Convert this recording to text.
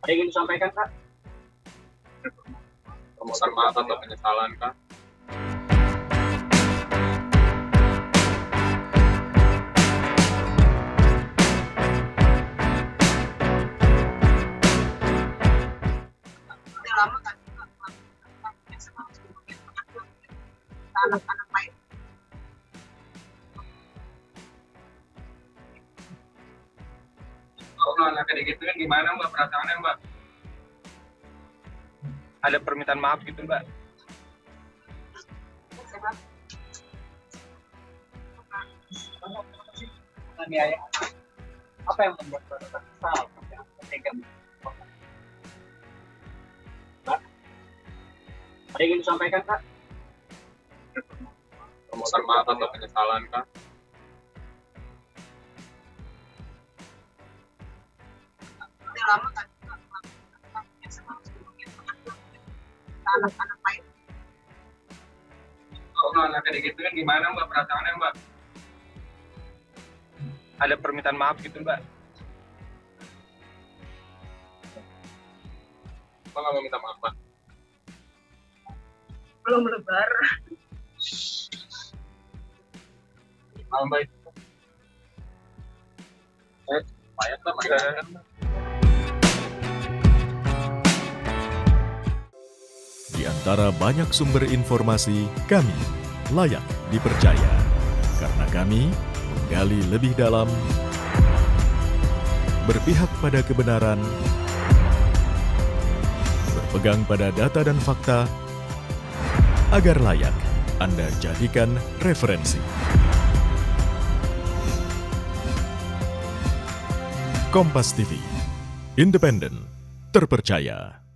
Ada yang ingin disampaikan, Kak? Permohonan maaf atau penyesalan, Kak? Udah lama kan anak-anak lain. Kalau anak kayak gitu kan gimana Mbak perasaannya Mbak? Ada permintaan maaf gitu Mbak? Penganiayaan. Apa yang membuat saudara kesal? Tega. Kak? Ada yang ingin disampaikan, Kak? Permohonan maaf atau penyesalan, Kak? Udah lama kan anak-anak lain. Kalau anak kayak gitu kan gimana Mbak perasaannya Mbak? Ada permintaan maaf gitu Mbak? Mbak nggak mau minta maaf Mbak? Belum lebar. Maaf Mbak. Lumayan lah Mbak. Di antara banyak sumber informasi, kami layak dipercaya. Karena kami menggali lebih dalam, berpihak pada kebenaran, berpegang pada data dan fakta, agar layak Anda jadikan referensi. Kompas TV, independen, terpercaya.